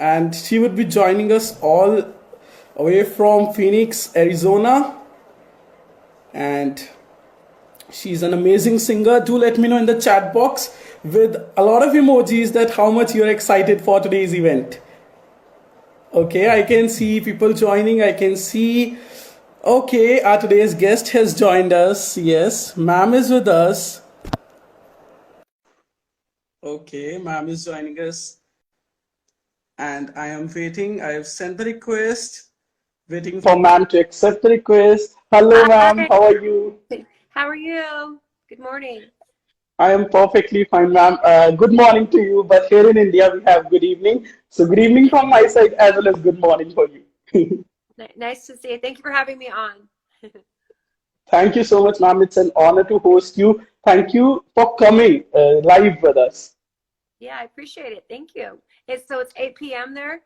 and she would be joining us all away from Phoenix, Arizona. And she's an amazing singer. Do let me know in the chat box with a lot of emojis that how much you're excited for today's event. Okay, I can see people joining. I can see. Okay, our today's guest has joined us. Yes, ma'am is with us. Okay, ma'am is joining us. And I am waiting. I have sent the request. Waiting for ma'am to accept the request. Hello, ma'am. Hi. How are you? How are you? Good morning. I am perfectly fine, ma'am. Good morning to you, but here in India we have good evening. So good evening from my side as well as good morning for you. Nice to see you. Thank you for having me on. Thank you so much, ma'am. It's an honor to host you. Thank you for coming live with us. Yeah, I appreciate it. Thank you. It's 8 p.m. there?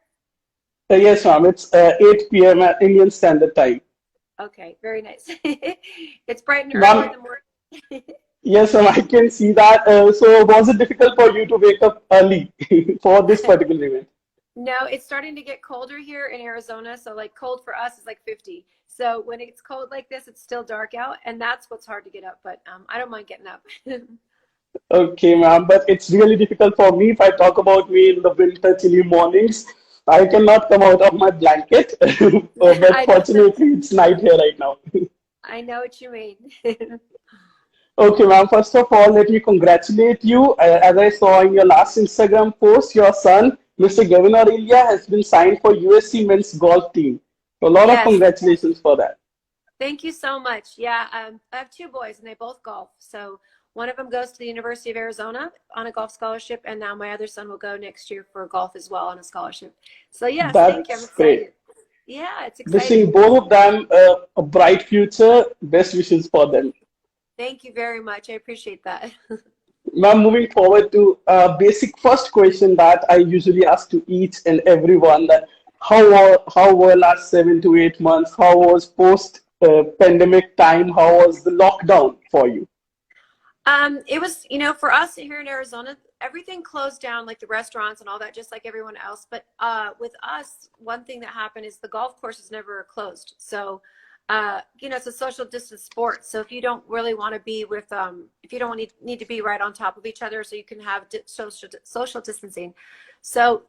Yes, ma'am. It's 8 p.m. at Indian Standard Time. Okay, very nice. It's bright and early in Ma'am, the morning. yes, ma'am, I can see that. So was it difficult for you to wake up early for this particular event? No, it's starting to get colder here in Arizona. So like cold for us is like 50. So when it's cold like this, it's still dark out, and that's what's hard to get up. But I don't mind getting up. Okay, ma'am, but it's really difficult for me if I talk about me in the winter chilly mornings. I cannot come out of my blanket, but I know. fortunately, it's night here right now. I know what you mean. Okay, ma'am, first of all, let me congratulate you. As I saw in your last Instagram post, your son, Mr. Gavin Aurelia, has been signed for USC men's golf team. So, a lot of Yes. congratulations for that. Thank you so much. Yeah, I have two boys and they both golf. So one of them goes to the University of Arizona on a golf scholarship, and now my other son will go next year for golf as well on a scholarship. So yes, thank you. I'm That's great. excited. Yeah, it's Wishing exciting. both of them a bright future. Best wishes for them. Thank you very much. I appreciate that. Now, moving forward to a basic first question that I usually ask to each and everyone that how were last 7 to 8 months? How was post pandemic time? How was the lockdown for you? It was, for us here in Arizona, everything closed down, like the restaurants and all that, just like everyone else. But with us, one thing that happened is the golf courses never closed. So, it's a social distance sport. So if you don't really want to be with, if you don't need to be right on top of each other, so you can have social distancing. So,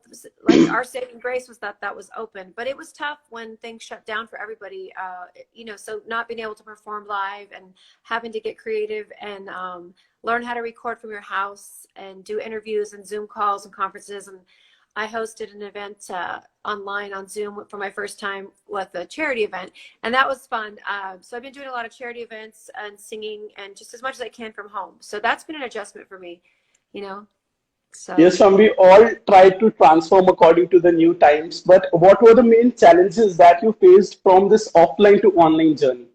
like our saving grace was that was open, but it was tough when things shut down for everybody. So not being able to perform live and having to get creative and learn how to record from your house and do interviews and Zoom calls and conferences. And I hosted an event online on Zoom for my first time with a charity event, and that was fun. So I've been doing a lot of charity events and singing and just as much as I can from home. So that's been an adjustment for me, you know. So. Yes, we all tried to transform according to the new times. But what were the main challenges that you faced from this offline to online journey?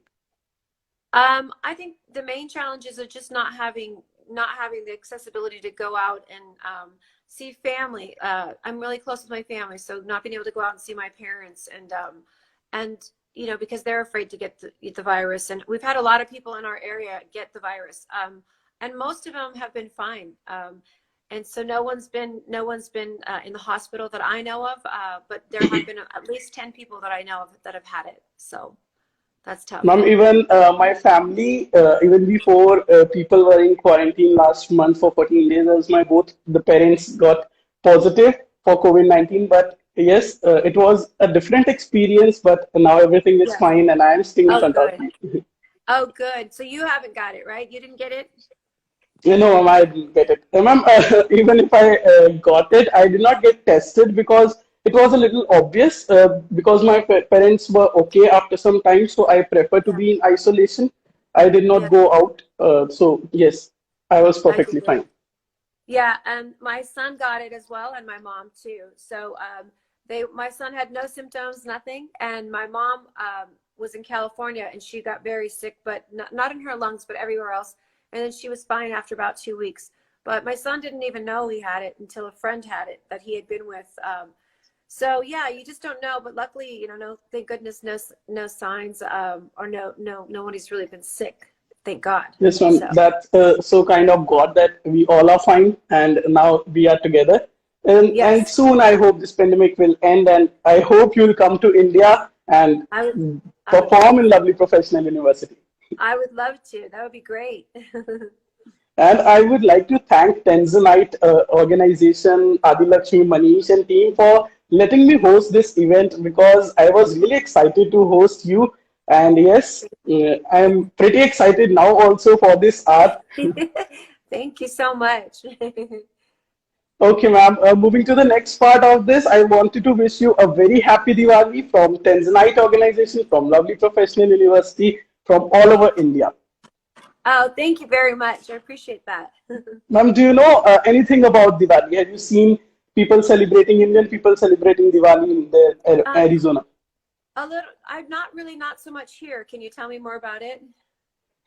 I think the main challenges are just not having the accessibility to go out and see family. I'm really close with my family, so not being able to go out and see my parents and because they're afraid to get the virus. And we've had a lot of people in our area get the virus, and most of them have been fine. And so no one's been in the hospital that I know of, but there have been at least 10 people that I know of that have had it. So that's tough. Ma'am, even my family, even before people were in quarantine last month for 14 days, as my both the parents got positive for COVID-19. But yes, it was a different experience, but now everything is Yes. fine and I am still in Oh, front of good. you. Oh, good. So you haven't got it, right? You didn't get it? You know, ma'am, I didn't get it. Ma'am, even if I got it, I did not get tested because it was a little obvious because my parents were okay after some time, so I prefer to Yeah. be in isolation. I did not Yeah, go out. So, yes, I was I perfectly get it. fine. Yeah, and my son got it as well, and my mom too. So my son had no symptoms, nothing, and my mom was in California, and she got very sick, but not in her lungs, but everywhere else. And then she was fine after about 2 weeks. But my son didn't even know he had it until a friend had it that he had been with. So yeah, you just don't know. But luckily, no, thank goodness, no signs, or nobody's really been sick. Thank God. Yes, ma'am, So that's so kind of God that we all are fine and now we are together. And Yes, soon I hope this pandemic will end, and I hope you'll come to India and I would. I would love. perform in lovely professional university. I would love to. That would be great. And I would like to thank Tanzanite organization, Adilakshmi, Manish, and team for letting me host this event because I was really excited to host you. And yes, I'm pretty excited now also for this art. Thank you so much. Okay, ma'am. Moving to the next part of this, I wanted to wish you a very happy Diwali from Tanzanite organization, from Lovely Professional University, from all over India. Oh, thank you very much. I appreciate that. Ma'am, do you know anything about Diwali? Have you seen people celebrating, Indian people celebrating Diwali in Um, Arizona? a little. I'm not really not so much here. Can you tell me more about it?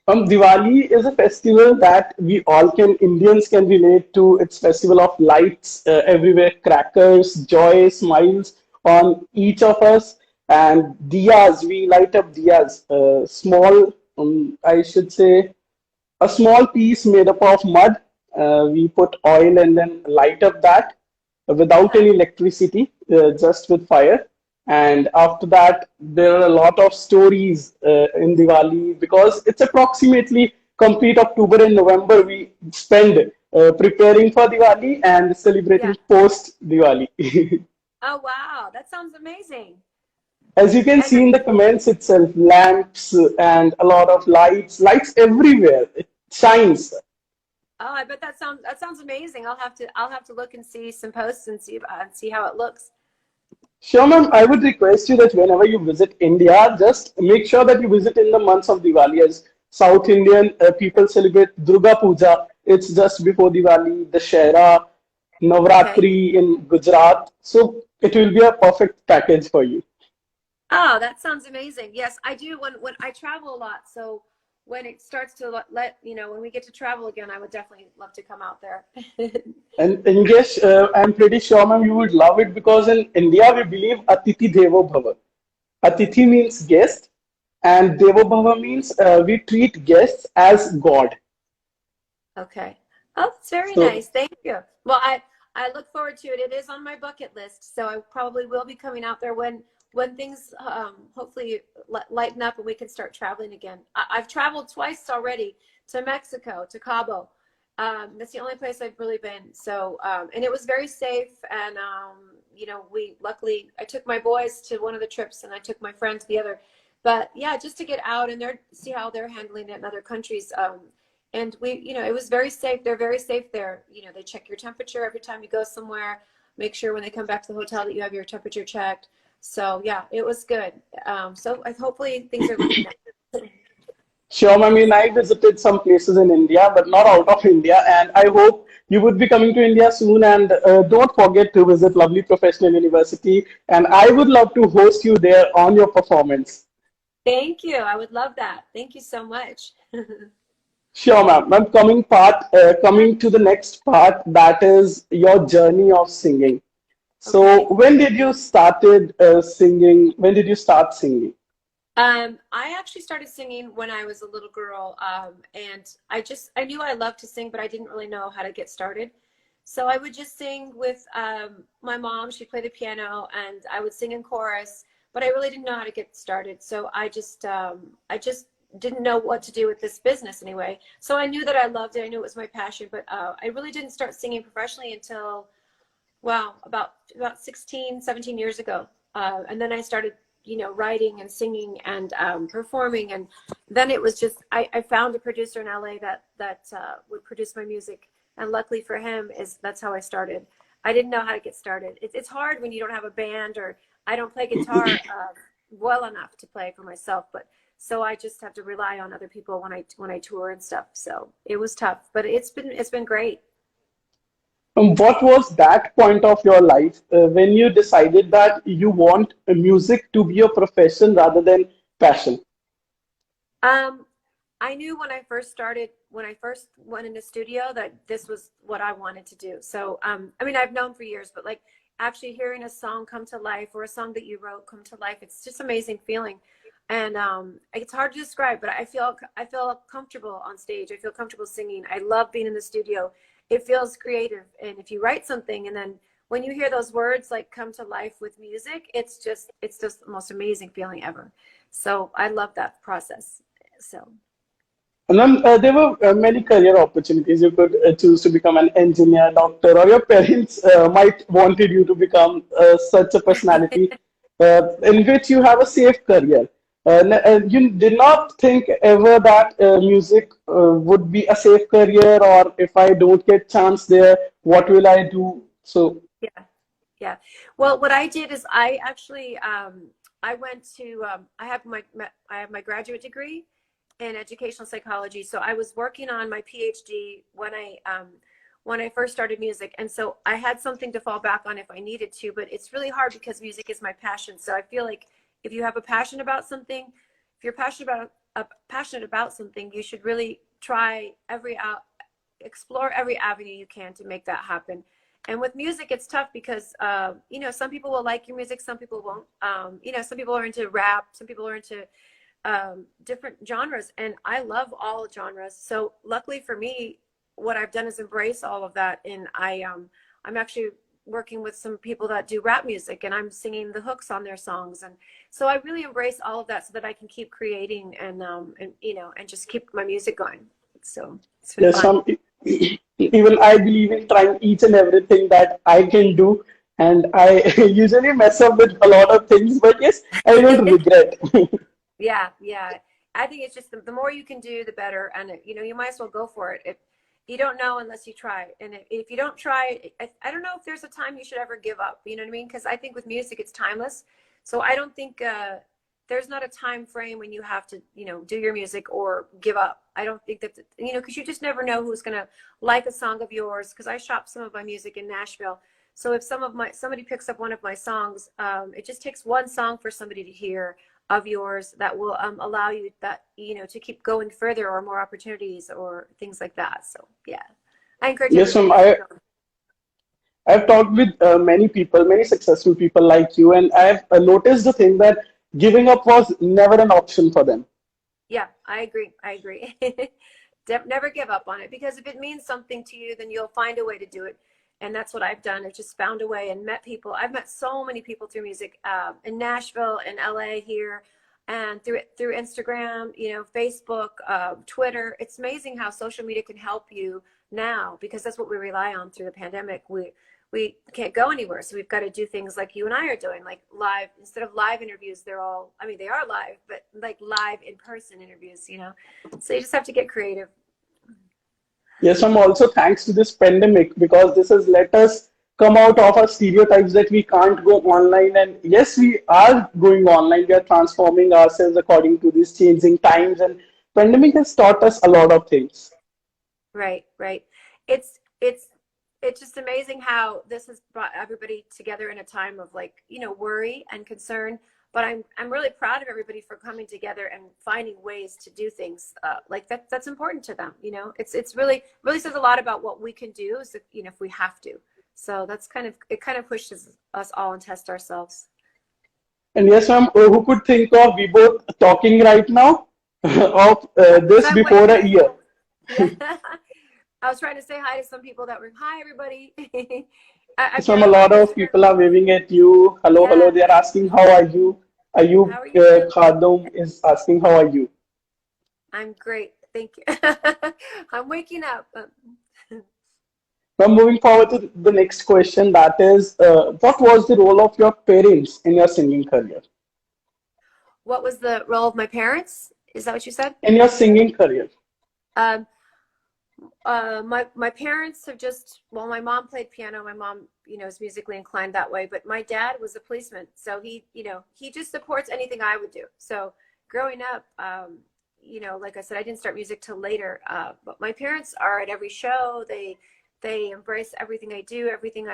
Diwali is a festival that we all can, Indians can relate to. It's festival of lights everywhere, crackers, joy, smiles on each of us, and diyas. We light up diyas, small, I should say, a small piece made up of mud. We put oil and then light up that without Okay. any electricity, just with fire. And after that, there are a lot of stories in Diwali because it's approximately complete October and November we spend preparing for Diwali and Yeah. celebrating post Diwali. Oh, wow. That sounds amazing. As you can And see in the comments itself, lamps and a lot of lights everywhere. It shines. oh, I bet that sounds amazing. I'll have to look and see some posts and see how it looks. Sure, ma'am. I would request you that whenever you visit India, just make sure that you visit in the months of Diwali. As South Indian people celebrate Durga Puja, it's just before Diwali, the Shera, Okay. Navratri in Gujarat. So it will be a perfect package for you. Oh, that sounds amazing. Yes, I do when I travel a lot. So when it starts to when we get to travel again, I would definitely love to come out there. And yes, I'm pretty sure, ma'am, you would love it because in India we believe Atiti Devo Bhava. Atithi means guest, and Devo Bhava means we treat guests as God. Okay. Oh, that's very So nice. Thank you. Well, I look forward to it. It is on my bucket list, so I probably will be coming out there when things hopefully lighten up and we can start traveling again. I've traveled twice already to Mexico, to Cabo. That's the only place I've really been. So, and it was very safe. And we luckily I took my boys to one of the trips, and I took my friend to the other. But yeah, just to get out and see how they're handling it in other countries. And it was very safe. They're very safe there. They check your temperature every time you go somewhere. Make sure when they come back to the hotel that you have your temperature checked. So yeah, it was good. So hopefully things are looking up. sure, I mean, I visited some places in India, but not out of India, and I hope you would be coming to India soon. And don't forget to visit Lovely Professional University, and I would love to host you there on your performance. Thank you. I would love that. Thank you so much. Sure, ma'am. Coming to the next part, that is your journey of singing. So, Okay. when did you started singing? When did you start singing? I actually started singing when I was a little girl, and I knew I loved to sing, but I didn't really know how to get started. So I would just sing with my mom. She'd play the piano, and I would sing in chorus, but I really didn't know how to get started. So I just didn't know what to do with this business anyway. So I knew that I loved it. I knew it was my passion, but I really didn't start singing professionally until wow, about 16, 17 years ago. And then I started, writing and singing and performing. And then it was just I found a producer in LA that would produce my music. And luckily for him, that's how I started. I didn't know how to get started. It's hard when you don't have a band, or I don't play guitar well enough to play for myself. But so I just have to rely on other people when I tour and stuff. So it was tough, but it's been great. What was that point of your life when you decided that you want music to be a profession rather than passion? Um, I knew when I first went in the studio, that this was what I wanted to do. So, I mean, I've known for years, but like actually hearing a song come to life, or a song that you wrote come to life, it's just amazing feeling. And it's hard to describe, but I feel comfortable on stage. I feel comfortable singing. I love being in the studio. It feels creative. And if you write something and then when you hear those words like come to life with music, it's just the most amazing feeling ever. So I love that process. So And then there were many career opportunities. You could choose to become an engineer, doctor, or your parents might wanted you to become such a personality in which you have a safe career. You did not think ever that music would be a safe career, or if I don't get chance there, what will I do? So yeah, yeah. Well, what I did is I actually I went to I have my graduate degree in educational psychology. So I was working on my PhD when I first started music, and so I had something to fall back on if I needed to. But it's really hard because music is my passion. So I feel like if you have a passion about something, if you're passionate about something, you should really try explore every avenue you can to make that happen. And with music, it's tough because you know, some people will like your music, some people won't. You know, some people are into rap, some people are into different genres, and I love all genres. So luckily for me, what I've done is embrace all of that, and I'm actually working with some people that do rap music, and I'm singing the hooks on their songs, and so I really embrace all of that so that I can keep creating and you know, and just keep my music going. So it's been yes, fun. even I believe in trying each and everything that I can do, and I usually mess up with a lot of things, but yes, I don't regret. Yeah, yeah. I think it's just the more you can do, the better. And you know, you might as well go for it. If you don't know unless you try, and if you don't try, I don't know if there's a time you should ever give up. You know what I mean? Because I think with music, it's timeless. So I don't think there's not a time frame when you have to, you know, do your music or give up. I don't think that, you know, because you just never know who's gonna like a song of yours. Because I shop some of my music in Nashville. So if somebody picks up one of my songs, it just takes one song for somebody to hear of yours that will allow you that, you know, to keep going further or more opportunities or things like that. So yeah, I encourage Yes, everybody to keep going. I've talked with many people, many successful people like you, and I've noticed the thing that giving up was never an option for them. Yeah, I agree. I agree. Never give up on it, because if it means something to you, then you'll find a way to do it. And that's what I've done. I've just found a way and met people. I've met so many people through music, in Nashville, in LA here, and through Instagram, you know, Facebook, Twitter. It's amazing how social media can help you now, because that's what we rely on through the pandemic. We can't go anywhere, so we've got to do things like you and I are doing, like live, instead of live interviews. They're all, I mean, they are live, but like live in person interviews, you know. So you just have to get creative. Yes, also thanks to this pandemic because this has let us come out of our stereotypes that we can't go online. And yes, we are going online. We are transforming ourselves according to these changing times. And pandemic has taught us a lot of things. Right, right. It's it's just amazing how this has brought everybody together in a time of, like, you know, worry and concern. But I'm really proud of everybody for coming together and finding ways to do things like that. That's important to them. You know, it's really says a lot about what we can do, is if, you know, if we have to. So that's kind of, it kind of pushes us all and test ourselves. And yes, ma'am, who could think of we both talking right now of So this I'm before a waving. year? Yeah. I was trying to say hi to some people that were, hi everybody. I've Some got a a lot lot of of people are waving at you. Hello, hello. yeah. They are asking how are you? Ayub How are you doing? Khadum is asking how are you? I'm great. Thank you. I'm waking up. Now moving forward to the next question, that is, what was the role of your parents in your singing career? What was the role of my parents? Is that what you said? In your singing career? Um, my parents have just, well, my mom played piano. My mom, you know, is musically inclined that way, but my dad was a policeman. So he, you know, he just supports anything I would do. So growing up, you know, like I said, I didn't start music till later. But my parents are at every show. They embrace everything I do, everything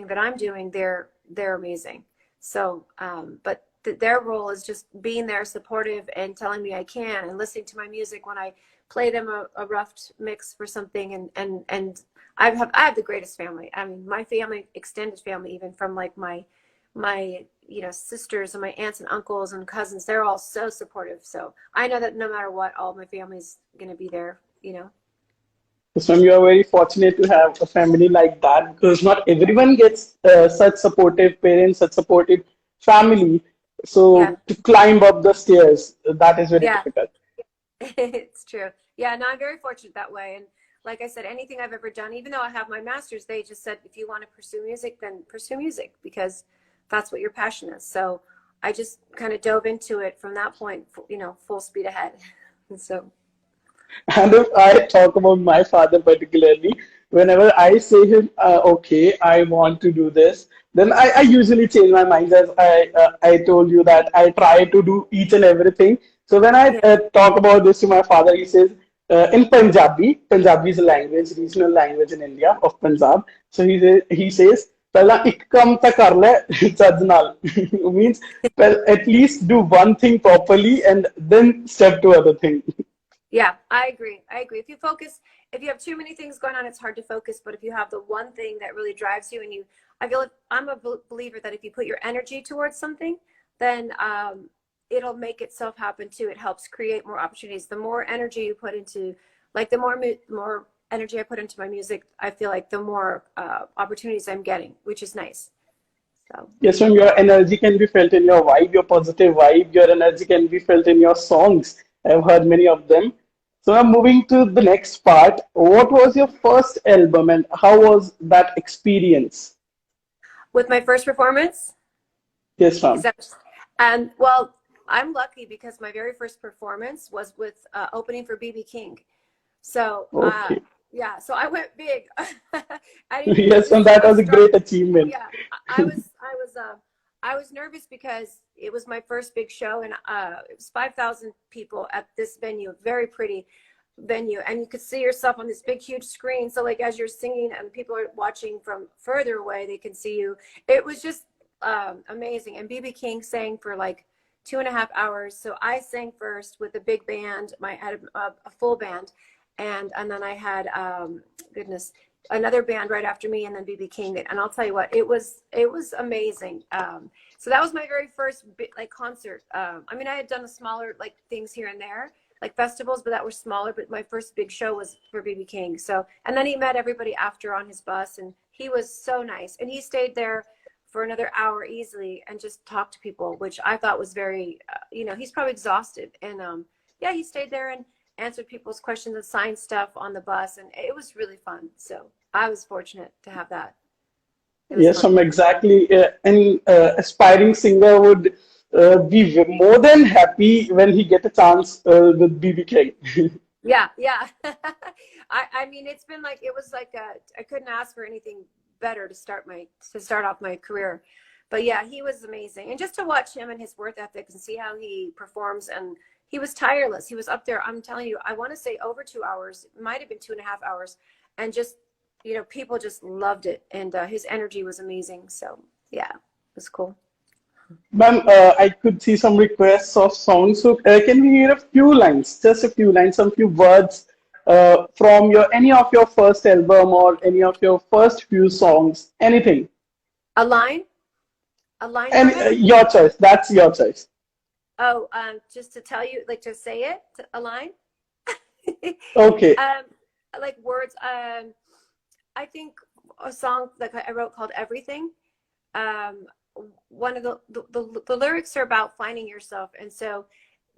that I'm doing. They're amazing. So, but their role is just being there, supportive, and telling me I can, and listening to my music when I play them a rough mix for something. And I have the greatest family. I mean, my family, extended family, even from like my you know, sisters and my aunts and uncles and cousins, they're all so supportive. So I know that no matter what, all my family's gonna be there, you know. So you are very fortunate to have a family like that because not Yeah. everyone gets such supportive parents, such supportive family. Yeah. So to climb up the stairs, that is very Yeah. difficult. It's true. Yeah, no, I'm very fortunate that way. And like I said, anything I've ever done, even though I have my master's, they just said, if you want to pursue music, then pursue music because that's what your passion is. So I just kind of dove into it from that point, full speed ahead. And so, And if I talk about my father particularly, whenever I say him, okay, I want to do this, then I usually change my mind. As I told you that I try to do each and everything. So when I yeah, talk about this to my father, he says in Punjabi, Punjabi is a language, regional language in India of Punjab. So he says, "ਪਹਿਲਾਂ ਇੱਕ ਕੰਮ ਤਾਂ ਕਰ ਲੈ ਚੱਜ ਨਾਲ." Means, well, at least do one thing properly and then step to other thing. yeah, I agree. I agree. If you have too many things going on, it's hard to focus. But if you have the one thing that really drives you, I feel like I'm a believer that if you put your energy towards something, then it'll make itself happen too. It helps create more opportunities. The more energy you put into, like more energy I put into my music, I feel like the more opportunities I'm getting, which is nice. So Yes, ma'am, your energy can be felt in your vibe, your positive vibe. Your energy can be felt in your songs. I've heard many of them. So I'm moving to the next part. What was your first album and how was that experience? with my first performance, Yes, is ma'am. that, and well, I'm lucky because my very first performance was with opening for BB King. So Okay. yeah, so I went big. I didn't even Yes, this ma'am, is that my was a start. great achievement. Yeah, I was nervous because it was my first big show, and it was 5,000 people at this venue, very pretty venue, and you could see yourself on this big huge screen. So like as you're singing and people are watching from further away, they can see you. It was just amazing. And BB King sang for like 2.5 hours. So I sang first with a big band. I had a full band, and then I had goodness, another band right after me, and then BB King. And I'll tell you what, it was amazing. So that was my very first like concert. I mean, I had done the smaller like things here and there, like festivals, but that were smaller. But my first big show was for BB King. So, and then he met everybody after on his bus, and he was so nice. And he stayed there for another hour easily and just talked to people, which I thought was very, he's probably exhausted. And yeah, he stayed there and answered people's questions and signed stuff on the bus, and it was really fun. So I was fortunate to have that. It was Yes, fun. I'm exactly. An aspiring singer would be more than happy when he get a chance with BB King. Yeah, yeah. I mean, it's been like it was like I couldn't ask for anything better to start off my career. But yeah, he was amazing, and just to watch him and his work ethic and see how he performs, and he was tireless. He was up there. I'm telling you, I want to say over 2 hours. It might have been 2.5 hours, and just people just loved it, and his energy was amazing. So yeah, it was cool. Ma'am, I could see some requests of songs. So, can we hear a few lines, just a few lines, some few words from your any of your first album or any of your first few songs, anything, A line, a line and from it. your choice. That's your choice. Oh, just to tell you, like to say it, a line. Okay. um, like words. I think a song like I wrote called "Everything." Um, one of the lyrics are about finding yourself, and so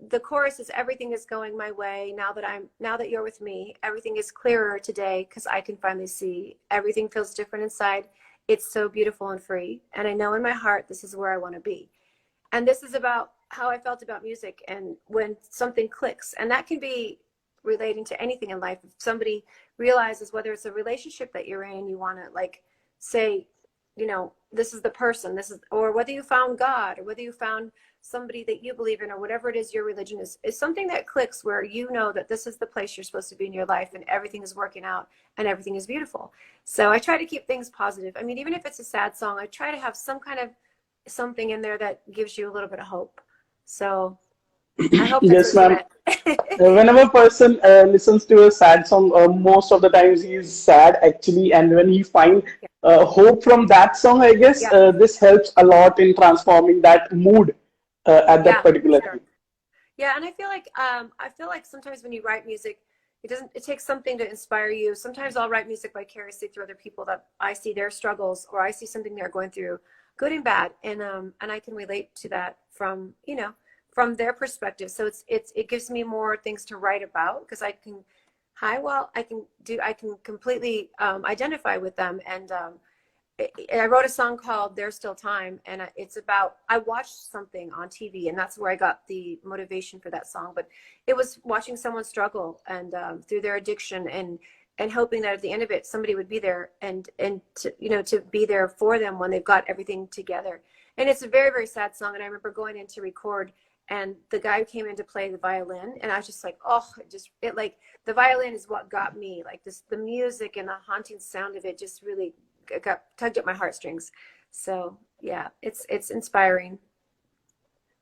the chorus is everything is going my way now that you're with me. Everything is clearer today because I can finally see. Everything feels different inside. It's so beautiful and free, and I know in my heart this is where I want to be. And this is about how I felt about music and when something clicks. And that can be relating to anything in life. If somebody realizes whether it's a relationship that you're in, you want to like say, this is the person, or whether you found God or whether you found somebody that you believe in or whatever it is your religion is something that clicks where you know that this is the place you're supposed to be in your life and everything is working out and everything is beautiful. So I try to keep things positive. I mean, even if it's a sad song, I try to have some kind of something in there that gives you a little bit of hope. So I hope that's Yes, what you ma'am. meant. Whenever a person listens to a sad song, most of the times he is sad actually, and when he find Yeah, hope from that song, I guess yeah, this helps a lot in transforming that mood at that yeah, for particular sure. time. Yeah, and I feel like sometimes when you write music, it takes something to inspire you. Sometimes I'll write music vicariously through other people that I see their struggles, or I see something they're going through, good and bad, and I can relate to that from, you know, from their perspective. So it gives me more things to write about, because I can, I can completely identify with them. And I wrote a song called "There's Still Time," and it's about, I watched something on TV, and that's where I got the motivation for that song. But it was watching someone struggle and through their addiction, and hoping that at the end of it, somebody would be there and to, you know, to be there for them when they've got everything together. And it's a very, very sad song. And I remember going in to record, and the guy came in to play the violin, and I was just like, oh, it like, the violin is what got me, like this, the music and the haunting sound of it just really got tugged at my heartstrings. So yeah, it's inspiring.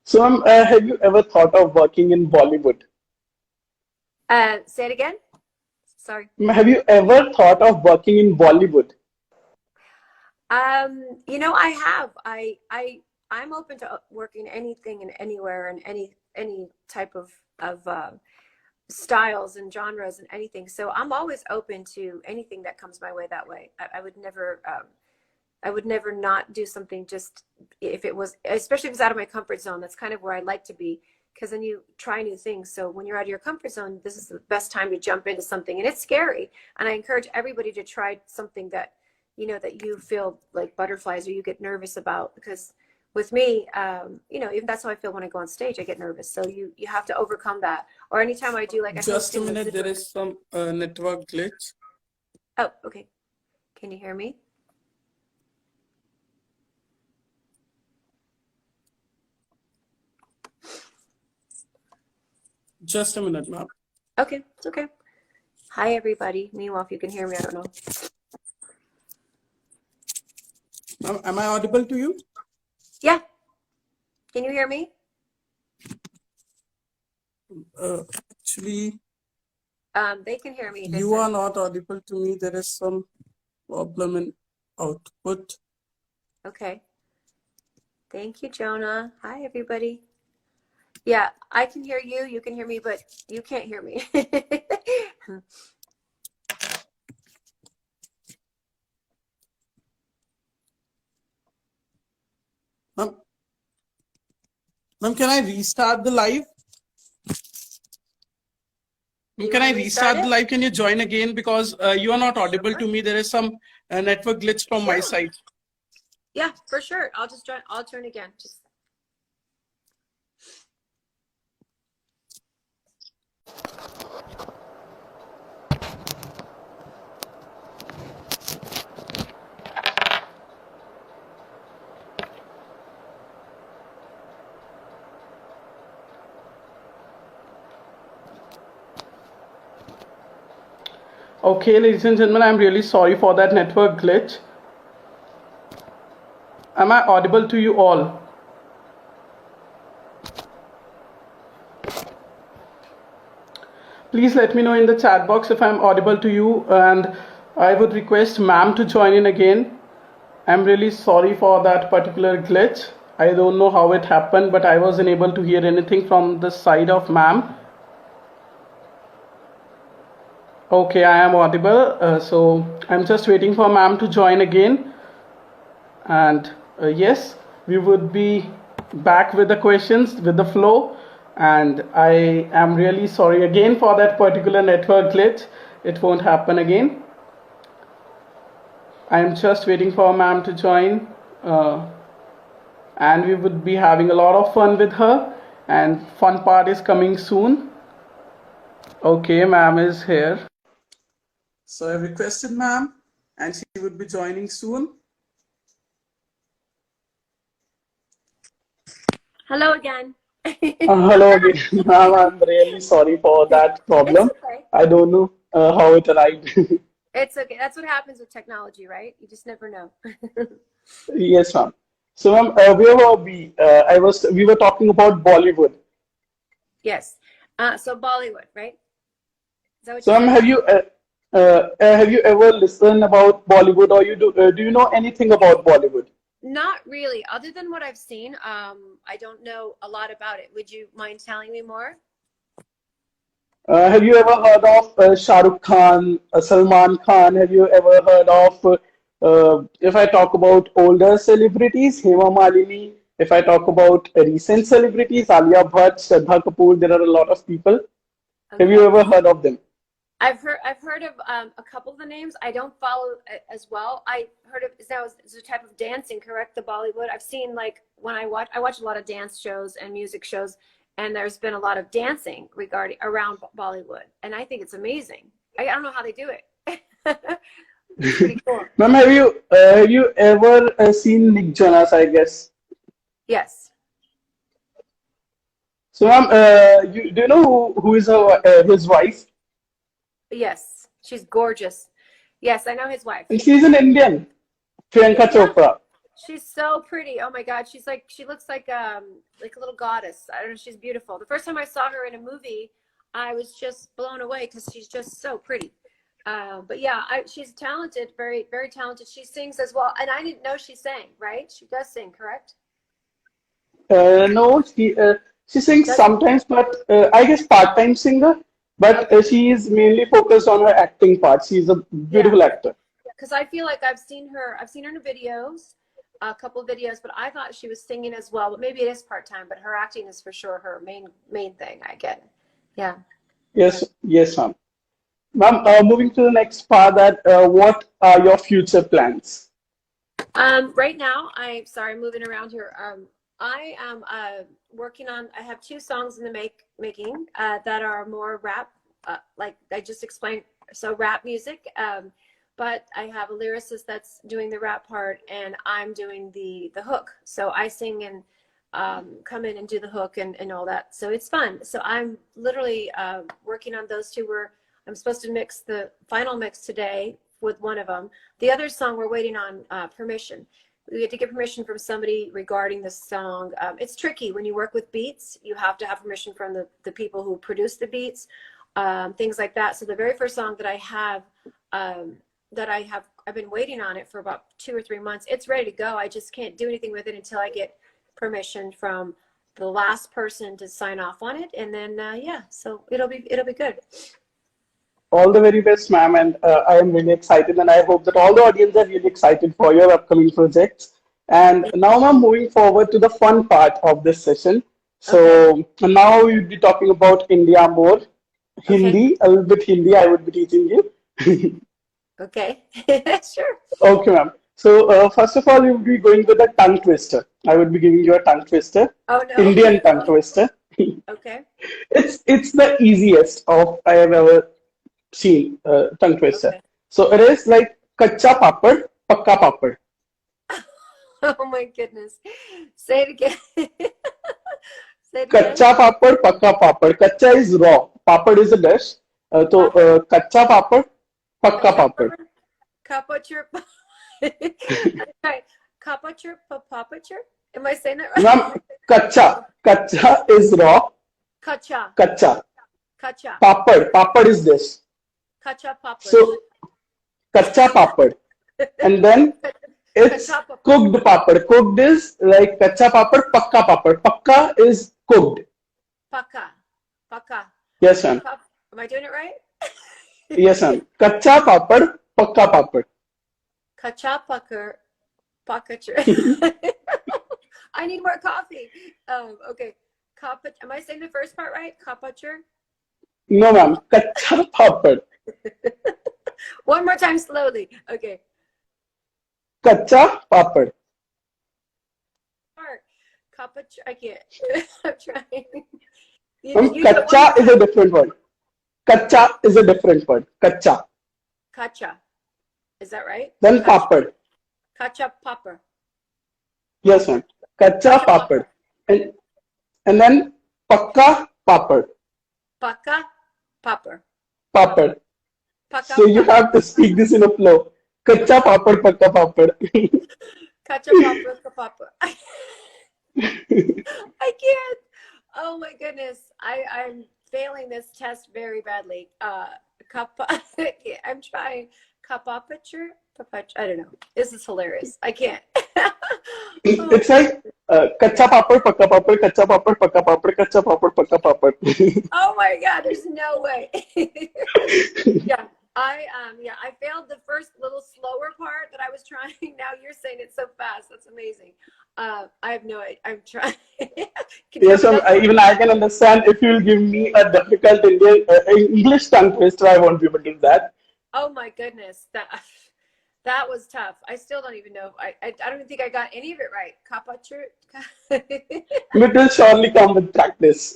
So, have you ever thought of working in Bollywood? Say it again. Sorry. Have you ever thought of working in Bollywood? You know, I have. I'm open to working anything and anywhere, and any type of styles and genres and anything. So I'm always open to anything that comes my way that way. I would never not do something just if it was, especially if it's out of my comfort zone. That's kind of where I like to be, because then you try new things. So when you're out of your comfort zone, this is the best time to jump into something, and it's scary. And I encourage everybody to try something that, you know, that you feel like butterflies or you get nervous about, because with me, you know, even that's how I feel when I go on stage. I get nervous. So you have to overcome that. Or anytime I do, like, Just a minute, there is some network glitch. Oh, okay. Can you hear me? Just a minute, ma'am. Okay, it's okay. Hi, everybody. Meanwhile, if you can hear me, I don't know. Ma'am, am I audible to you? Yeah. Can you hear me? Actually, they can hear me. You are not audible to me. There is some problem in output. Okay. Thank you, Jonah. Hi, everybody. Yeah, I can hear you. You can hear me, but you can't hear me. Ma'am, can I restart the live? Can I restart the live? Can you join again? Because you are not audible to me. There is some network glitch from my side. Yeah, for sure. I'll just join. I'll turn again. Just. Okay, ladies and gentlemen, I'm really sorry for that network glitch. Am I audible to you all? Please let me know in the chat box if I'm audible to you, and I would request ma'am to join in again. I'm really sorry for that particular glitch. I don't know how it happened, but I wasn't able to hear anything from the side of ma'am. Okay, I am audible. So I'm just waiting for ma'am to join again. And yes, we would be back with the questions, with the flow. And I am really sorry again for that particular network glitch. It won't happen again. I am just waiting for ma'am to join. And we would be having a lot of fun with her. And fun part is coming soon. Okay, ma'am is here. So I've requested ma'am, and she would be joining soon. Hello again. Hello again, ma'am. I'm really sorry for that problem. It's okay. I don't know how it arrived. It's okay. That's what happens with technology, right? You just never know. Yes, ma'am. So, ma'am, where were we? We were talking about Bollywood. Yes. So Bollywood, right? Is that what So, ma'am, have you ever listened about Bollywood, or do you know anything about Bollywood? Not really. Other than what I've seen, I don't know a lot about it. Would you mind telling me more? Have you ever heard of Shah Rukh Khan, Salman Khan? Have you ever heard of, if I talk about older celebrities, Hema Malini? If I talk about recent celebrities, Alia Bhatt, Shraddha Kapoor, there are a lot of people. Have you Okay. ever heard of them? I've heard of a couple of the names. I don't follow it as well. I heard of is a type of dancing, correct? The Bollywood. I've seen like when I watch a lot of dance shows and music shows, and there's been a lot of dancing regarding around Bollywood, and I think it's amazing. I don't know how they do it. It's pretty cool. Ma'am, have you ever seen Nick Jonas, I guess? Yes. So, ma'am, do you know who is his wife? Yes. She's gorgeous. Yes, I know his wife. And she's an Indian, Priyanka Yeah. Chopra. She's so pretty. Oh my God. She looks like a little goddess. I don't know. She's beautiful. The first time I saw her in a movie, I was just blown away because she's just so pretty. But yeah, she's talented, very, very talented. She sings as well. And I didn't know she sang, right? She does sing, correct? No, she sings Does sometimes, but I guess part-time singer. But Okay. she is mainly focused on her acting part. She's a Yeah. beautiful actor. Because I feel like I've seen her in videos, a couple of videos, but I thought she was singing as well. But maybe it is part-time, but her acting is for sure her main thing. I get it. Yeah. Yes, yes, ma'am. Ma'am, moving to the next part, that what are your future plans? Right now, I'm moving around here. I am working on. I have two songs in the making that are more rap, like I just explained. So rap music. But I have a lyricist that's doing the rap part, and I'm doing the hook. So I sing and come in and do the hook and all that. So it's fun. So I'm literally working on those two. I'm supposed to mix the final mix today with one of them. The other song we're waiting on permission. We had to get permission from somebody regarding the song. It's tricky when you work with beats. You have to have permission from the people who produce the beats, things like that. So the very first song that I have, I've been waiting on it for about 2 or 3 months. It's ready to go. I just can't do anything with it until I get permission from the last person to sign off on it. And then, yeah, so it'll be good. All the very best, ma'am, and I am really excited, and I hope that all the audience are really excited for your upcoming projects. And now, ma'am, moving forward to the fun part of this session. Okay. So now we'll be talking about India more. Okay. Hindi, a little bit Hindi, I would be teaching you. Okay. Sure. Okay, ma'am. So first of all, you'll be going with a tongue twister. I would be giving you a tongue twister, Oh no. Indian tongue twister. Okay. It's the easiest of I have ever seen tongue twister. Okay. So it is like kacha papad, pakka papad. Oh my goodness. Say it again. Say it again. Kacha papad, pakka papad. Kacha is raw. Papad is a dish. So kacha papad, pakka papad. Kapature. Right. Kapature, papature. Am I saying that right? Ma'am, kacha is raw. Kacha. Kacha. Kacha. Papad is this. Kacha papad. So kacha papad. And then it's Kacha papad. cooked papad. Cooked is like kacha papad, pakka papad. Pakka is cooked. Paka. Paka. Yes, ma'am. Am I doing it right? Yes, ma'am. Kacha papad, pakka papad. Kacha pucker. Pakature. I need more coffee. Okay. Am I saying the first part right? Kapature. No, ma'am. Kacha papad. One more time slowly. Okay. Kacha papad. Kapature. I can't. I'm trying. Ma'am, You do it one kacha more is a different word. Kacha is a different word. Kacha. Kacha. Is that right? Then Kacha. papad. Kacha popper. Yes, ma'am. Kacha Kacha papad. popper. And then pakka papad. Paka popper. Papad. Paka So you popper. have to speak this in a flow. Kacha papad, pakka papad. Kacha popper. Popper. I can't. Oh my goodness. I'm failing this test very badly. I'm trying. Kapapature? I don't know. This is hilarious. I can't. Oh, It's like kacha papad, pakka papad, kacha papad, pakka papad, kacha papad, pakka papad. oh my God, there's no way. Yeah. I failed the first little slower part that I was trying. Now you're saying it so fast. That's amazing. I have no idea. I'm trying. Can you have Yes, another one? even I can understand if you'll give me a difficult English tongue twister, I won't be able to do that. Oh my goodness. That was tough. I still don't even know. I don't even think I got any of it right. Kapature. It will surely come with practice.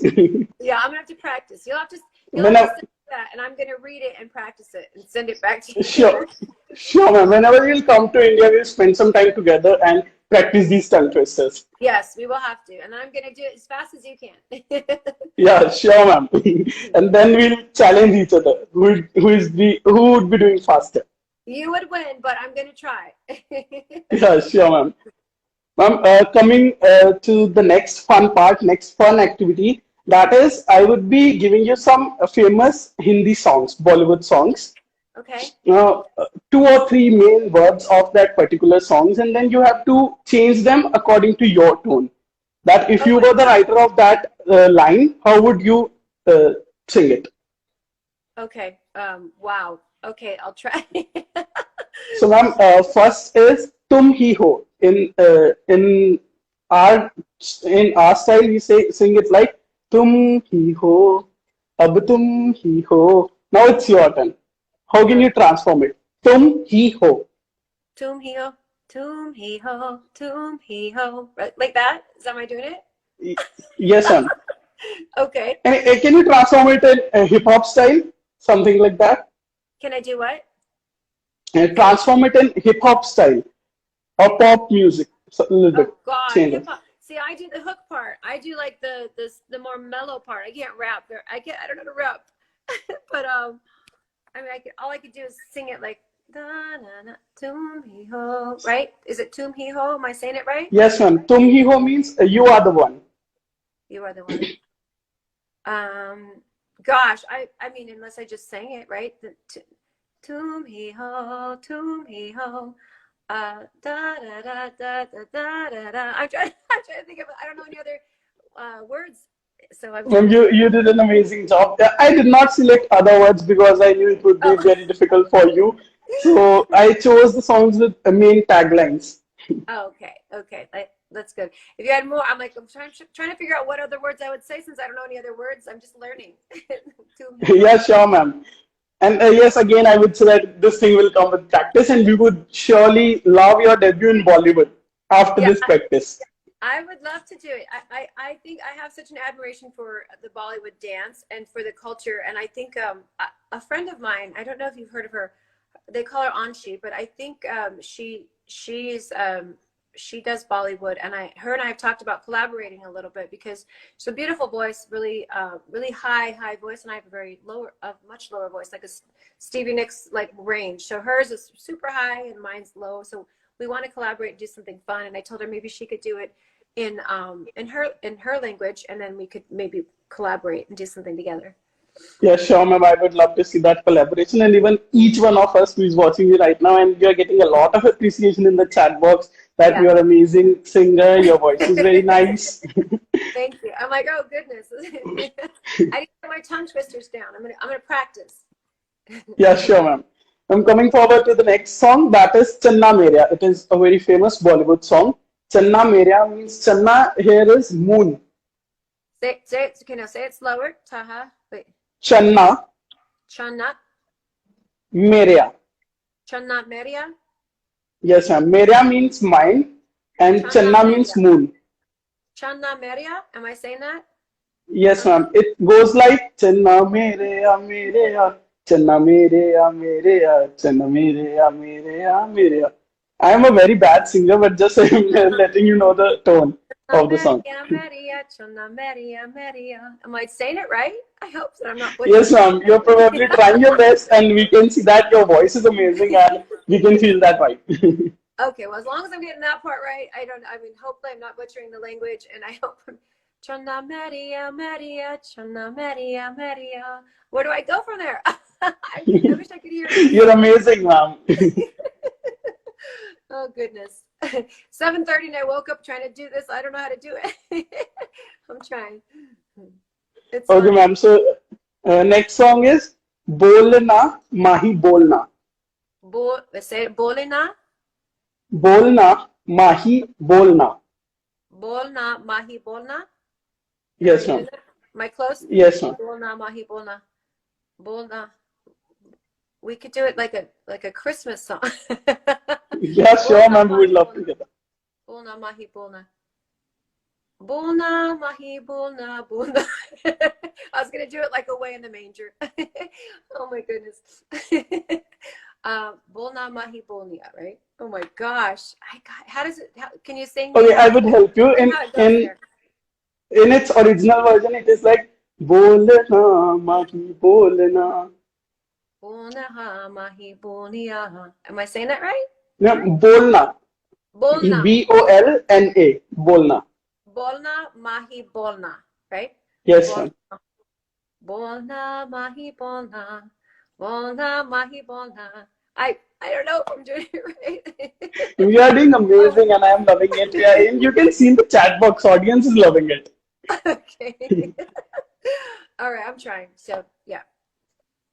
Yeah, I'm gonna have to practice. You'll have to Whenever, send me that, and I'm gonna read it and practice it and send it back to you. sure, sure, ma'am. Whenever you'll come to India, we'll spend some time together and practice these tongue twisters. Yes, we will have to, and I'm gonna do it as fast as you can. Yeah, sure, ma'am. And then we'll challenge each other. Who would be doing faster? You would win, but I'm gonna try. Yeah, sure, ma'am. Ma'am, coming to the next fun part, next fun activity, that is, I would be giving you some famous Hindi songs, Bollywood songs, Okay. two or three main words of that particular songs, and then you have to change them according to your tone. That if Oh you my were the God. writer of that line, how would you sing it? Okay. Wow. Okay, I'll try. So, ma'am, first is "Tum Hi Ho." Our in our style, we say sing it like "Tum Hi Ho, Ab Tum Hi Ho." Now it's your turn. How can Yeah. you transform it? "Tum Hi Ho." Tum hi ho, tum hi ho, tum hi ho. Right, like that? Is that am I doing it? Y- Yes, ma'am. Okay. Can you transform it in hip hop style, something like that? Can I do what? Transform it in hip hop style or pop music, so a little Oh bit. God, Change hip it. hop. See, I do the hook part. I do like the more mellow part. I can't rap. I don't know to rap. But I mean, all I could do is sing it like da na na tum hi ho. Right? Is it tum hi ho? Am I saying it right? Yes, ma'am. "Tum Hi Ho" means you are the one. You are the one. Um, gosh, I mean, unless I just sang it right. Tum hi ho, tum hi ho. Da da da da da da da da. I'm trying to think of. I don't know any other words, so I'm trying Ma'am, to think. you did an amazing job. I did not select other words because I knew it would be Oh, very difficult for you. So I chose the songs with main taglines. oh, okay, okay, that's good. If you had more, I'm like, I'm trying to figure out what other words I would say since I don't know any other words. I'm just learning. Tum hi ho. Yeah, sure, ma'am. And yes, again, I would say that this thing will come with practice, and we would surely love your debut in Bollywood after Yeah, this practice. I would love to do it. I think I have such an admiration for the Bollywood dance and for the culture. And I think a friend of mine, I don't know if you've heard of her, they call her Anshi, but I think she does Bollywood, and her and I have talked about collaborating a little bit because she's a beautiful voice, really really high voice, and I have a much lower voice, like a Stevie Nicks like range. So hers is super high and mine's low. So we want to collaborate and do something fun. And I told her maybe she could do it in her language, and then we could maybe collaborate and do something together. Yeah, sure, ma'am. I would love to see that collaboration. And even each one of us who is watching you right now, and we are getting a lot of appreciation in the chat box that Yeah. you are amazing singer, your voice is very nice. Thank you. I'm like, oh goodness. I need to put my tongue twisters down. I'm gonna practice. Yeah, sure, ma'am. I'm coming forward to the next song that is Channa Meria. It is a very famous Bollywood song. Channa Meria means Channa here is moon. Say it. Okay, now say it slower. Taha. Wait. Channa Channa. Meria. Channa Meria. Yes, ma'am. Meria means mine and Channa Channa means Meria. moon. Channa Meria. Am I saying that? Yes, ma'am. It goes like Channa Meria Meria. Channa Meria Meria. Channa Meria Meria Meria. I am a very bad singer, but just letting you know the tone of the song. Meria Meria. Channa Meria Meria. Am I saying it right? I hope that I'm not butchering Yes, ma'am. You're probably trying your best, and we can see that your voice is amazing, and we can feel that vibe. Okay, well, as long as I'm getting that part right, I mean, hopefully I'm not butchering the language, and I hope Channa Meria Meria, Channa Meria Meria. Where do I go from there? I wish I could hear it. You're amazing, ma'am. Oh goodness. 7:30 and I woke up trying to do this. I don't know how to do it. I'm trying. It's Okay, fun. ma'am. So next song is Bolna Mahi Bolna. Say it. Bolina. Bolna Mahi Bolna. Bolna mahi bolna. Am I Yes, doing ma'am. that? Am I close? Yes, ma'am. Bolna mahi bolna. Bolna. We could do it like a Christmas song. Yeah, sure, Bolna ma'am. We would mahi love to bolna. get that. Bolna mahi bolna. Bolna mahi bolna bolna. I was gonna do it like away in the manger. Oh my goodness. Bolna mahi bolnia, right? Oh my gosh. How does it can you sing me Okay, I would help you tell me how it goes in there? in its original version. It is like Bolna Mahi Bolna. Bolna mahi bolnia. Am I saying that right? Yeah, Bolna. Bolna. Bolna. Bolna. Bolna mahi bolna, right? Yes, Bolna. ma'am. Bolna mahi bolna. Bolna mahi bolna. I don't know if I'm doing it right. You are doing Oh, amazing, and I am loving it. Yeah, and you can see in the chat box, audience is loving it. okay. All right, I'm trying. So yeah.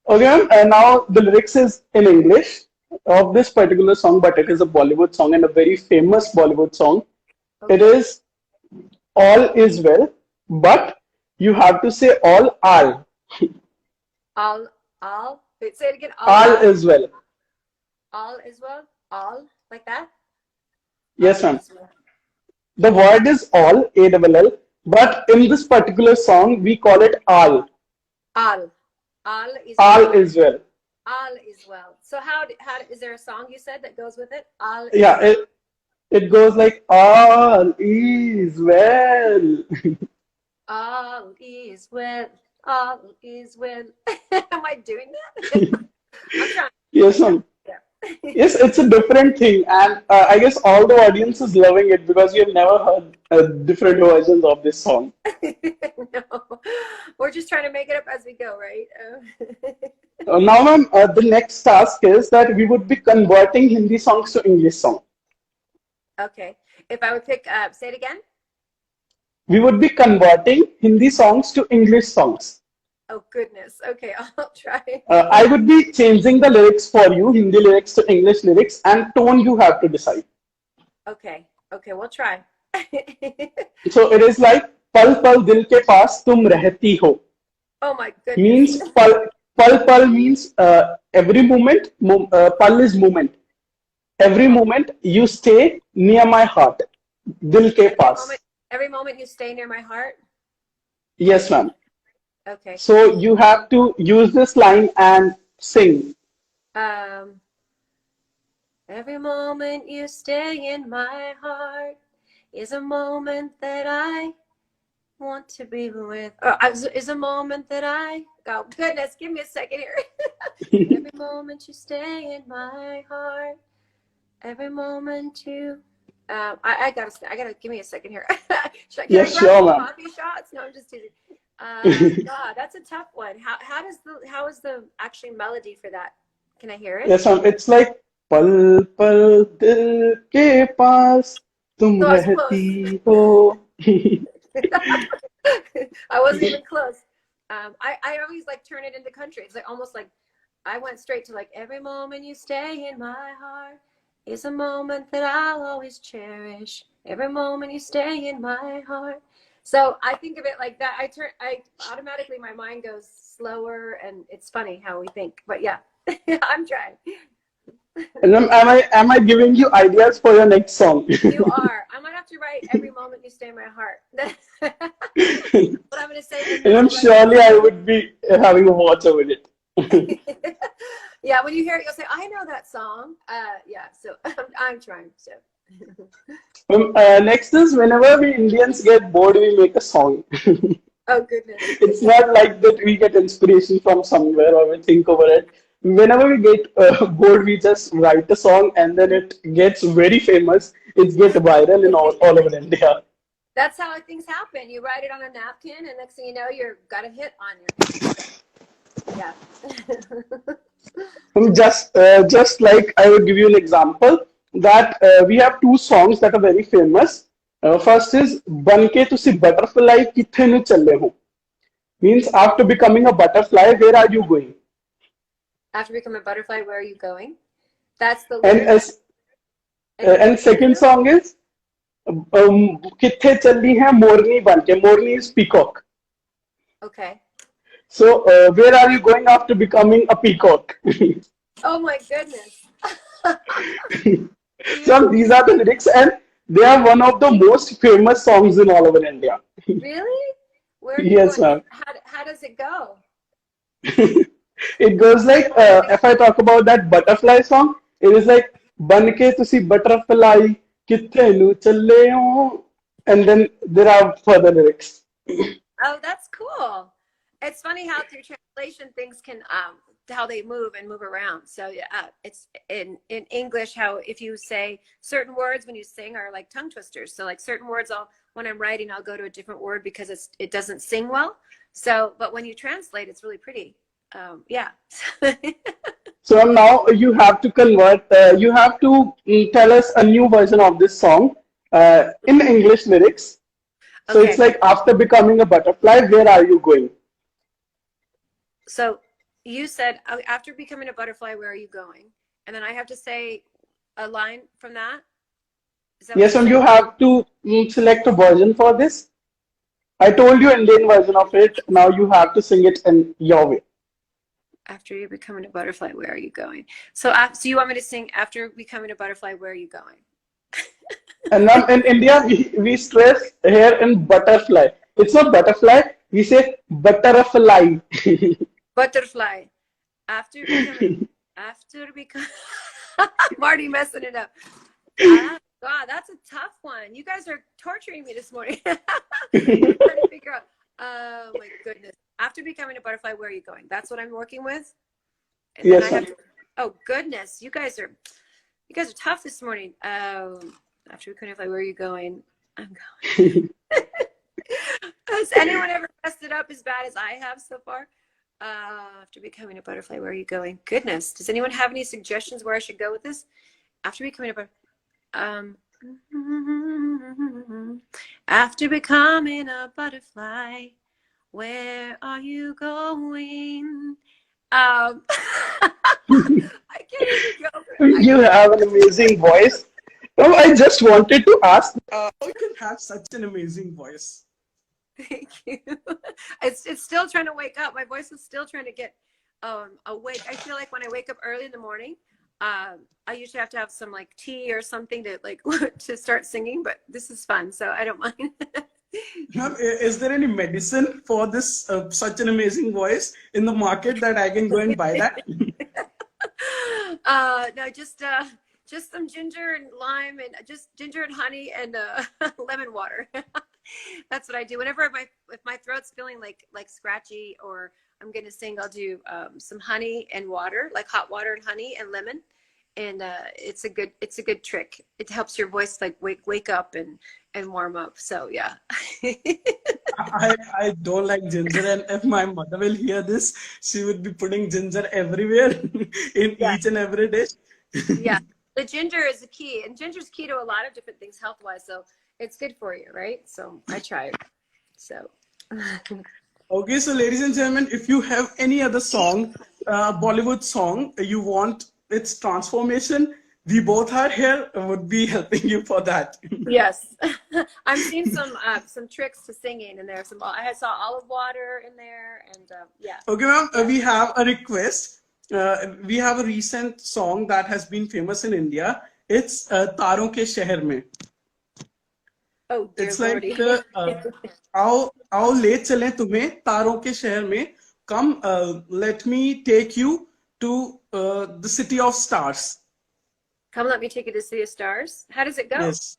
Okay, ma'am. And now the lyrics is in English of this particular song, but it is a Bollywood song and a very famous Bollywood song. It Okay. is All is well, but you have to say all. All. Wait, say it again. All is well. All is well. All like that. Yes, All ma'am. is well. The word is all, A-double-L, but in this particular song, we call it all. All. All is All well. is well. All is well. So how is there a song you said that goes with it? All is Yeah, well. it goes like all is well. All is well. All is well. Am I doing that? I'm trying. Yes, ma'am. Yeah. Yes, it's a different thing, and I guess all the audience is loving it because we have never heard different versions of this song. No, we're just trying to make it up as we go, right? Now, ma'am, the next task is that we would be converting Hindi songs to English songs. Okay. If I would pick, say it again. We would be converting Hindi songs to English songs. Oh goodness. Okay, I'll try. I would be changing the lyrics for you, Hindi lyrics to English lyrics, and tone you have to decide. Okay. Okay, we'll try. So it is like pal pal dil ke paas tum rehti ho. Oh my goodness. Means pal means every moment. Pal is moment. Every moment you stay near my heart. Dil ke paas. Every moment you stay near my heart. Yes, ma'am. Okay. So you have to use this line and sing. Every moment you stay in my heart is a moment that I want to be with. Is a moment that I. Oh goodness, give me a second here. Every moment you stay in my heart. Every moment you. I gotta give me a second here. Can I grab Sure, some ma'am. coffee shots? No, I'm just teasing. God, that's a tough one. How is the actually melody for that? Can I hear it? Yes, ma'am. It's like pal pal dil ke paas tum So I was rehti ho. I wasn't even close. I always like turn it into country. It's like almost like I went straight to like every moment you stay in my heart is a moment that I'll always cherish. Every moment you stay in my heart. So I think of it like that. I automatically my mind goes slower, and it's funny how we think. But yeah, I'm trying. And am I giving you ideas for your next song? You are. I might have to write every moment you stay in my heart. What I'm going to say. And I'm surely I would be having a watch over it. Yeah, when you hear it, you'll say, "I know that song." Yeah, so I'm trying. So. Next is whenever we Indians get bored, we make a song. Oh goodness. It's not like that we get inspiration from somewhere or we think over it. Whenever we get bored, we just write a song and then it gets very famous. It gets viral in all over India. That's how things happen. You write it on a napkin, and next thing you know, you've got a hit on your hands. Yeah. Just like I would give you an example that we have two songs that are very famous. First is "Banke Tusi Butterfly Kithe Nu Challe Ho," means after becoming a butterfly, where are you going? After becoming a butterfly, where are you going? That's the And lyric. as And then and what's the second video? song is "Kithe Challi Hai Morni Banke." Morni is peacock. Okay. So where are you going after becoming a peacock? Oh my goodness. So You these are the lyrics, and they are one of the most famous songs in all over India. really? Where are you Yes, going? ma'am. How does it go? It goes like if I talk about that butterfly song, it is like "Banke tusi butterfly, kithe nu challe ho," and then there are further lyrics. Oh, that's cool. It's funny how through translation things can how they move and move around. So yeah, it's in English how if you say certain words when you sing are like tongue twisters. So like certain words I'll when I'm writing I'll go to a different word because it doesn't sing well. So but when you translate it's really pretty. Yeah. So now you have to convert. You have to tell us a new version of this song in English lyrics. So it's Okay. like after becoming a butterfly, where are you going? So you said after becoming a butterfly, where are you going? And then I have to say a line from that. Is that what Yes, you're and you saying? have to select a version for this. I told you Indian version of it. Now you have to sing it in your way. After you're becoming a butterfly, where are you going? So, so you want me to sing after becoming a butterfly, where are you going? And now in India, we stress here in butterfly. It's not butterfly. We say butterfly. Butterfly. After becoming, after become, I'm already messing it up. Ah, God, that's a tough one. You guys are torturing me this morning. I'm trying to figure out. Oh my goodness. After becoming a butterfly, where are you going? That's what I'm working with. And then I Yes, have ma'am. to, oh goodness, you guys are tough this morning. After becoming a butterfly, where are you going? I'm going. Has anyone ever messed it up as bad as I have so far? After becoming a butterfly, where are you going? Goodness, does anyone have any suggestions where I should go with this? After becoming a butterfly, um, after becoming a butterfly, where are you going? I can't even go. I You can't. have an amazing voice. Oh, I just wanted to ask, how you can have such an amazing voice? Thank you. It's still trying to wake up. My voice is still trying to get awake. I feel like when I wake up early in the morning, I usually have to have some like tea or something to like to start singing. But this is fun, so I don't mind. Ma'am, is there any medicine for this such an amazing voice in the market that I can go and buy that? No, just some ginger and lime and just ginger and honey and lemon water. That's what I do. Whenever if my throat's feeling like scratchy or I'm gonna sing, I'll do some honey and water, like hot water and honey and lemon, and it's a good trick. It helps your voice like wake up and warm up. So yeah. I don't like ginger, and if my mother will hear this, she would be putting ginger everywhere in Yeah. each and every dish. Yeah, the ginger is the key, and ginger's key to a lot of different things health wise. So it's good for you, right? So I try it. So Okay, so ladies and gentlemen, if you have any other song, Bollywood song, you want its transformation, we both are here, would be helping you for that. yes, I'm seeing some tricks to singing in there. Some I saw olive water in there, and yeah, Okay, ma'am, yeah. we have a request. We have a recent song that has been famous in India. It's Taron ke Sheher Mein. Oh dear It's like lordy. आओ आओ ले चलें तुम्हें तारों के शहर में. Come, let me take you to the city of stars. Come, let me take you to see the stars. How does it go? Yes,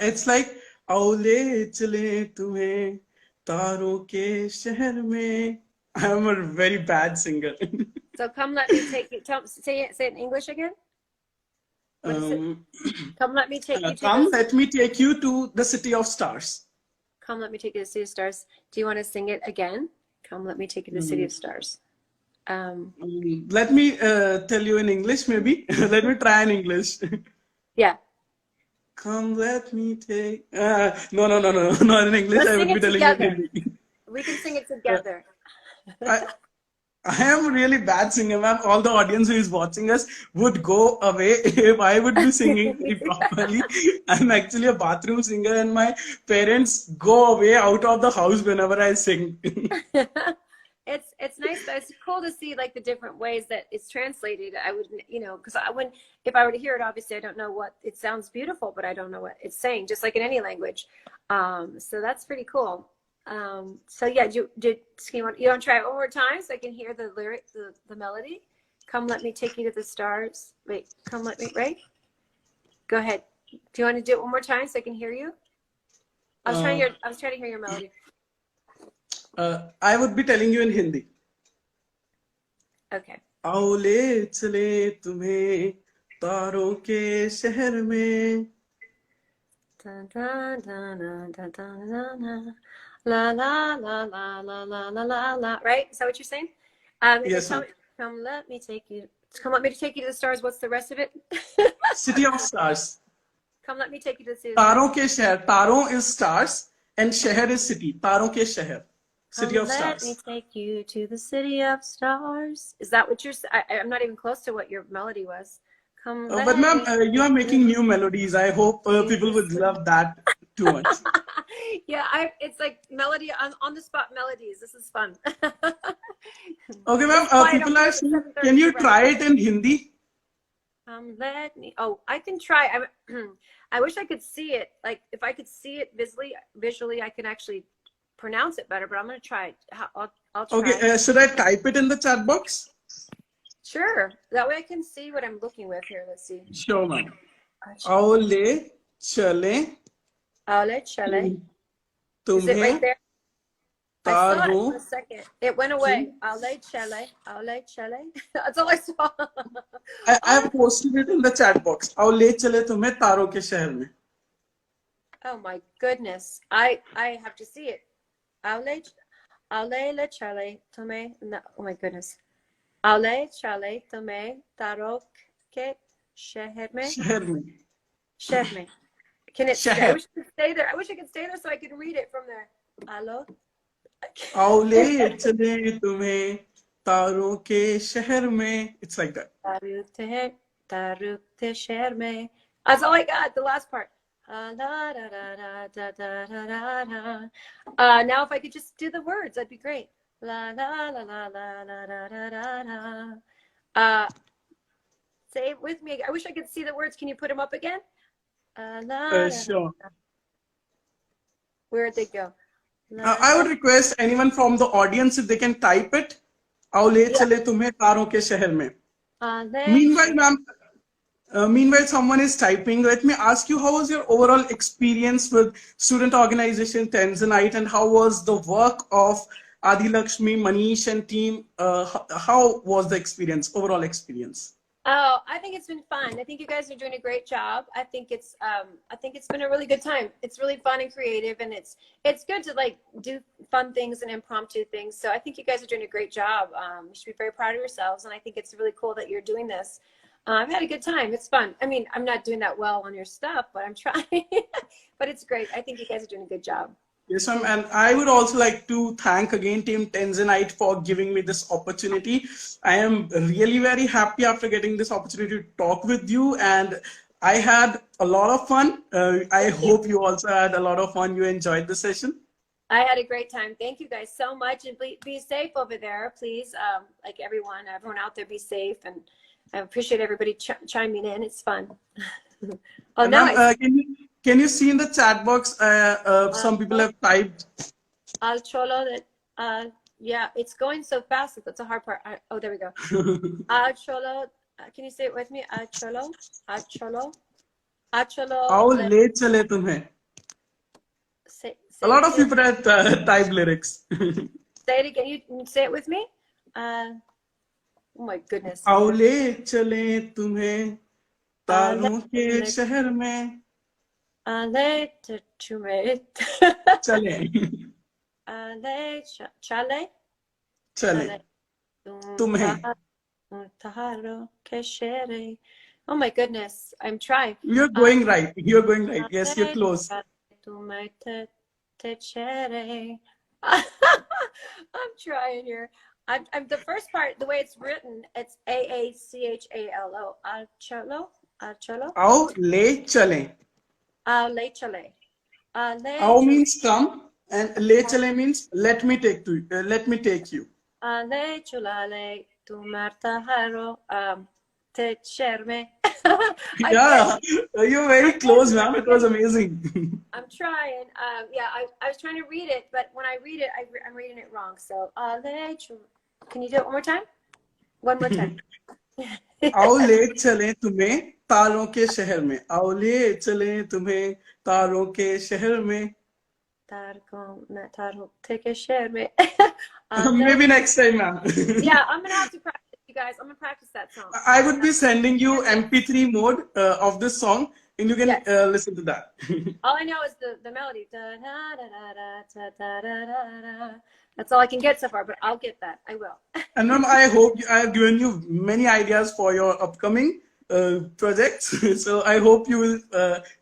it's like आओ ले चलें तुम्हें तारों के शहर में. I am a very bad singer. So come, let me take you. Say it in English again. What is it? um, Come, let me take you to Come, this. let me take you to the city of stars. Come, let me take you to the city of stars. Do you want to sing it again? Come, let me take you to the city of stars. Let me tell you in English, maybe. Let me try in English. Yeah. Come, let me take. No, no, no, no, not in English. Let's I sing would be it telling you in together. Hindi. We can sing it Uh, together. I, I am a really bad singer, ma'am. All the audience who is watching us would go away if I would be singing it properly. I'm actually a bathroom singer, and my parents go away out of the house whenever I sing. It's nice, but it's cool to see like the different ways that it's translated. I would, because if I were to hear it, obviously I don't know what it sounds beautiful, but I don't know what it's saying, just like in any language. So that's pretty cool. So yeah, you want to try it one more time so I can hear the lyric, the melody? Come, let me take you to the stars. Wait, come, let me, right? Go ahead. Do you want to do it one more time so I can hear you? I was trying to hear your melody. I would be telling you in Hindi. Okay. आओ ले चले तुम्हें तारों के शहर में. Dun, dun, dun, dun, dun, dun, dun, dun. La la la la la la la la la. Right? Is that what you're saying? Is it Yes, ma'am. come let me take you to the stars? What's the rest of it? City of Stars. Come let me take you to the city. तारों के शहर. तारों is stars and शहर is city. तारों के शहर. City Come of let me Stars. take you to the city of stars. Is that what you're? I'm not even close to what your melody was. Come But let ma'am, me you are making take new melodies. I hope you to people the would city. love that too much. Yeah, it's like melody on the spot melodies. This is fun. Okay, ma'am. It's quiet People over are here. It's saying, 7:30. can you You're right. try it in Hindi? Let me. Oh, I can try. I wish I could see it. Like if I could see it visually, I can actually pronounce it better. But I'm gonna try it. I'll try. Okay, should I type it in the chat box? Sure. That way I can see what I'm looking with here. Let's see. Sure, ma'am. आओ ले चले Aule chale. Is it right तुम्हें there? I saw it for तारों a second. It went away. Aule chale. Aule chale. That's all I saw. I Oh, have posted it in the chat box. आओ ले चले तुम्हें तारों के शहर में. oh my goodness. I have to see it. Aule le chale. Tome. No, oh my goodness. Aule chale. Tome. Tarok ke sheher mein. शहर में. Sheher mein. Can it? I शहर. wish I could stay there. I wish I could stay there so I could read it from there. Alo. आओ ले चले तुम्हें तारों के शहर में. It's like that. Tarukte sheher mein. That's all I got. The last part. Now, if I could just do the words, that'd be great. La la la la la la la la la. Say it with me. I wish I could see the words. Can you put them up again? Sure. Where'd they go? I would request anyone from the audience if they can type it. आओ ले चले तुम्हें तारों के शहर में. Meanwhile, ma'am, meanwhile someone is typing. Let me ask you, how was your overall experience with student organization Tanzanite, and how was the work of Adi Lakshmi, Manish, and team? How was the experience, overall experience? Oh, I think it's been fun. I think you guys are doing a great job. I think it's been a really good time. It's really fun and creative, and it's good to like do fun things and impromptu things. So I think you guys are doing a great job. You should be very proud of yourselves, and I think it's really cool that you're doing this. I've had a good time. It's fun. I mean, I'm not doing that well on your stuff, but I'm trying. But it's great. I think you guys are doing a good job. Yes, ma'am. And I would also like to thank again Team Tanzanite for giving me this opportunity. I am really very happy after getting this opportunity to talk with you, and I had a lot of fun. I hope you also had a lot of fun. You enjoyed the session. I had a great time. Thank you guys so much, and be safe over there, please. Like everyone out there, be safe, and I appreciate everybody chiming in. It's fun. Oh, now can you see in the chat box? Some people have typed. Al cholo that. Yeah, it's going so fast. That's a hard part. Oh, there we go. Al cholo. Can you say it with me? Al cholo. Al cholo. Al cholo. आओ ले चले तुम्हें. A lot of people have typed lyrics. Say it again. You say it with me. Oh my goodness. आओ ले चले तुम्हें तारों के शहर में. Ale chale. चले. Ale chale. चले. तुम्हें. Taro keshere. Oh my goodness, I'm trying. You're going right. You're going right. Yes, you're close. Te chere. I'm trying here. I'm the first part, the way it's written, it's AACHALO. Achalo? Achalo? आओ ले चलें. Le chale. Le आओ chale. means come, and le chale means let me take to let me take you. Le chulale. Tu marta haro. Te cherme. Yeah, you're very close, ma'am. It was amazing. I'm trying. Yeah, I was trying to read it, but when I read it, I'm reading it wrong. So, can you do it one more time? One more time. आओ ले चलें तुम्हें तारों के शहर में. आओ ले चलें तुम्हें तारों के शहर में. Maybe next time, ma'am. Yeah, I'm gonna have to practice, you guys. I'm gonna practice that song. I would be sending you MP3 mode of this song, and you can Yes. listen to that. All I know is the melody. That's all I can get so far, but I'll get that. I will. And ma'am, I hope I have given you many ideas for your upcoming projects. So I hope you will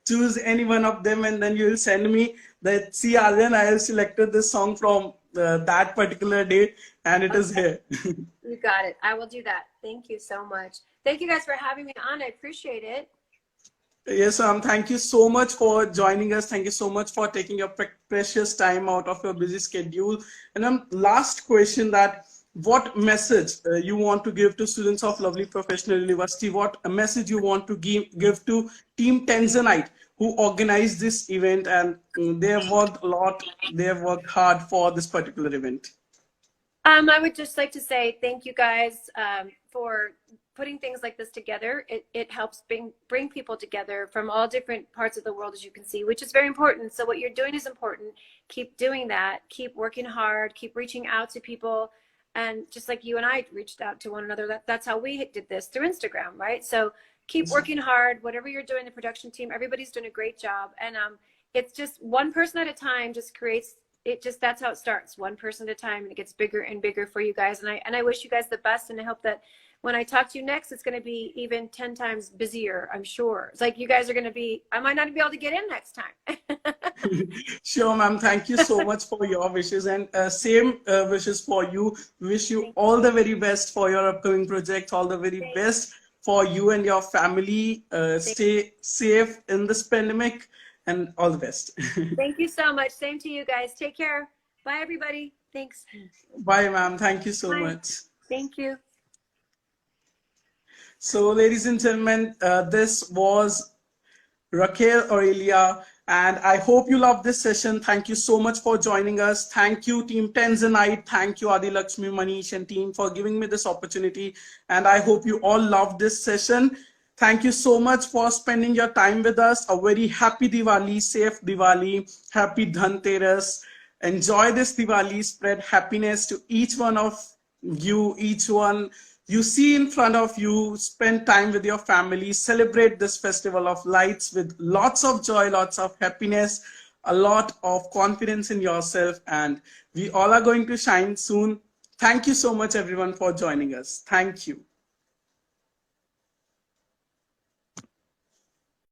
choose any one of them, and then you will send me that. See, Aryan, I have selected this song from that particular date, and it is here. You got it. I will do that. Thank you so much. Thank you guys for having me on. I appreciate it. Yes, ma'am. Thank you so much for joining us. Thank you so much for taking your precious time out of your busy schedule. And last question, that what message you want to give to students of Lovely Professional University? What a message you want to give to Team Tanzanite, who organized this event, and they have worked a lot. They have worked hard for this particular event. I would just like to say thank you guys for putting things like this together. It helps bring people together from all different parts of the world, as you can see, which is very important. So what you're doing is important. Keep doing that. Keep working hard. Keep reaching out to people. And just like you and I reached out to one another, that's how we did this, through Instagram, right? So keep working hard. Whatever you're doing, the production team, everybody's doing a great job. And it's just one person at a time just creates it. Just that's how it starts, one person at a time, and it gets bigger and bigger for you guys. And I wish you guys the best, and I hope that when I talk to you next, it's going to be even 10 times busier, I'm sure. It's like you guys are going to be, I might not be able to get in next time. Sure, ma'am. Thank you so much for your wishes, and same wishes for you. Wish you all the very best for your upcoming project. All the very best for you and your family. Stay safe in this pandemic, and all the best. Thank you so much. Same to you guys. Take care. Bye, everybody. Thanks. Bye, ma'am. Thank you so much. Thank you. So, ladies and gentlemen, this was Raquel Aurilia, and I hope you loved this session. Thank you so much for joining us. Thank you, Team Tanzanite. Thank you, Adi Lakshmi, Manish, and team for giving me this opportunity. And I hope you all loved this session. Thank you so much for spending your time with us. A very happy Diwali, safe Diwali, happy Dhanteras. Enjoy this Diwali, spread happiness to each one of you, each one you see in front of you. Spend time with your family, celebrate this festival of lights with lots of joy, lots of happiness, a lot of confidence in yourself, and we all are going to shine soon. Thank you so much, everyone, for joining us. Thank you.